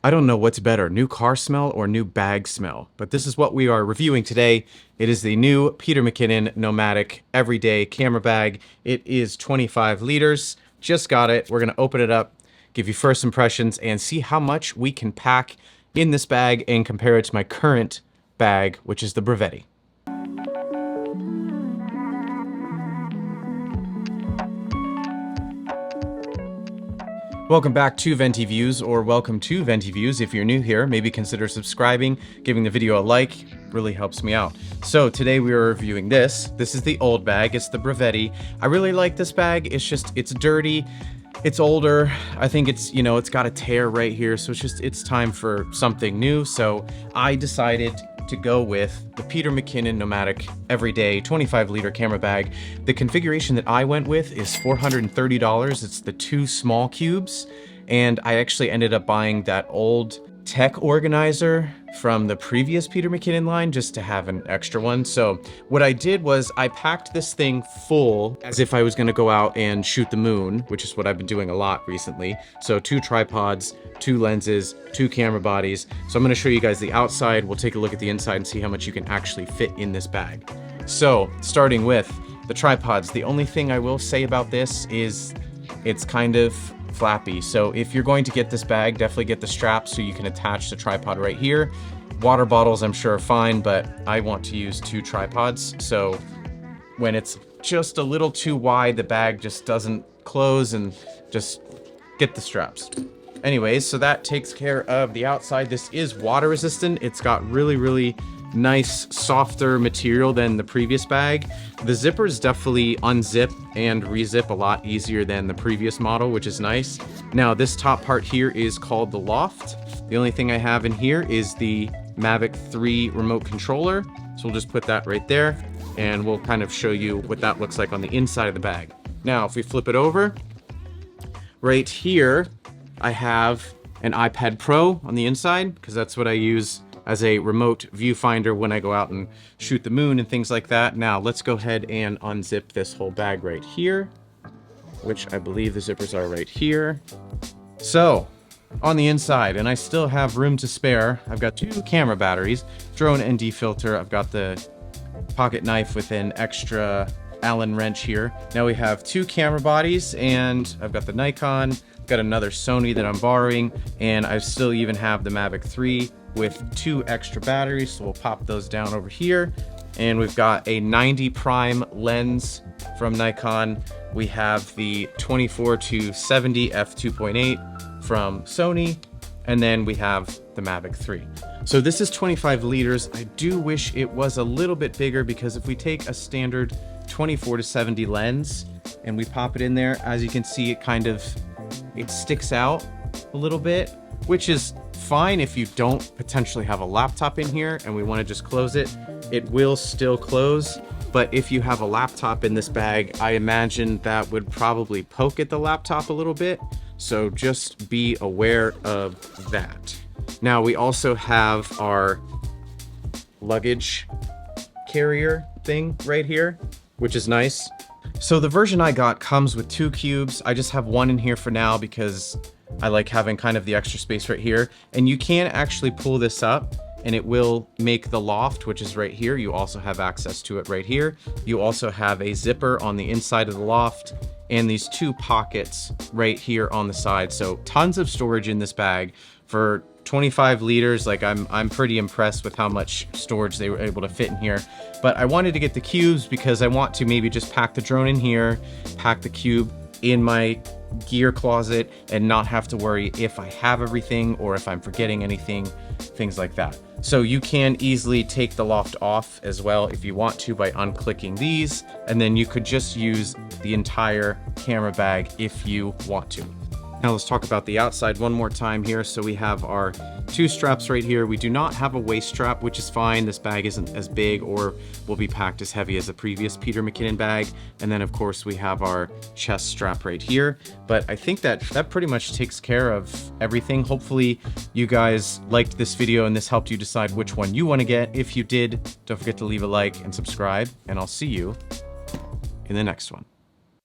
I don't know what's better, new car smell or new bag smell, but this is what we are reviewing today. It is the new Peter McKinnon Nomatic Everyday Camera Bag. It is 25 liters. Just got it. We're going to open it up, give you first impressions, and see how much we can pack in this bag and compare it to my current bag, which is the Brevetti. Welcome back to Venti Views, or welcome to Venti Views. If you're new here, maybe consider subscribing, giving the video a like, really helps me out. So today we are reviewing this. This is the old bag, it's the Brevetti. I really like this bag, it's dirty, it's older. I think it's, it's got a tear right here, so it's time for something new. So I decided to go with the Peter McKinnon Nomatic Everyday 25-liter camera bag. The configuration that I went with is $430. It's the 2 small cubes, and I actually ended up buying that old tech organizer from the previous Peter McKinnon line just to have an extra one. So what I did was I packed this thing full as if I was going to go out and shoot the moon, which is what I've been doing a lot recently. So 2 tripods, 2 lenses, 2 camera bodies. So I'm going to show you guys the outside. We'll take a look at the inside and see how much you can actually fit in this bag. So starting with the tripods, the only thing I will say about this is it's kind of flappy. So if you're going to get this bag, definitely get the strap so you can attach the tripod right here. Water bottles I'm sure are fine, but I want to use 2 tripods. So when it's just a little too wide, the bag just doesn't close, and just get the straps. Anyways, so that takes care of the outside. This is water resistant. It's got really nice, softer material than the previous bag. The zippers definitely unzip and rezip a lot easier than the previous model, which is nice. Now, this top part here is called the loft. The only thing I have in here is the Mavic 3 remote controller. So we'll just put that right there, and we'll kind of show you what that looks like on the inside of the bag. Now, if we flip it over, right here, I have an iPad Pro on the inside, because that's what I use as a remote viewfinder when I go out and shoot the moon and things like that. Now let's go ahead and unzip this whole bag right here, which I believe the zippers are right here. So on the inside, and I still have room to spare, I've got 2 camera batteries, drone ND filter, I've got the pocket knife with an extra Allen wrench here. Now we have 2 camera bodies, and I've got the Nikon, got another Sony that I'm borrowing, and I still even have the Mavic 3 with 2 extra batteries, so we'll pop those down over here. And we've got a 90 prime lens from Nikon. We have the 24-70 f2.8 from Sony, and then we have the Mavic 3. So this is 25 liters. I do wish it was a little bit bigger, because if we take a standard 24-70 lens and we pop it in there, as you can see, it sticks out a little bit, which is fine if you don't potentially have a laptop in here and we want to just close it. It will still close, but if you have a laptop in this bag, I imagine that would probably poke at the laptop a little bit. So just be aware of that. Now we also have our luggage carrier thing right here, which is nice. So the version I got comes with 2 cubes. I just have 1 in here for now because I like having kind of the extra space right here. And you can actually pull this up and it will make the loft, which is right here. You also have access to it right here. You also have a zipper on the inside of the loft and these 2 pockets right here on the side. So tons of storage in this bag for 25 liters. Like I'm pretty impressed with how much storage they were able to fit in here. But I wanted to get the cubes because I want to maybe just pack the drone in here, pack the cube in my gear closet, and not have to worry if I have everything or if I'm forgetting anything, things like that. So you can easily take the loft off as well if you want to by unclicking these, and then you could just use the entire camera bag if you want to. Now let's talk about the outside one more time here. So we have our 2 straps right here. We do not have a waist strap, which is fine. This bag isn't as big or will be packed as heavy as the previous Peter McKinnon bag. And then of course we have our chest strap right here. But I think that pretty much takes care of everything. Hopefully you guys liked this video and this helped you decide which one you want to get. If you did, don't forget to leave a like and subscribe, and I'll see you in the next one.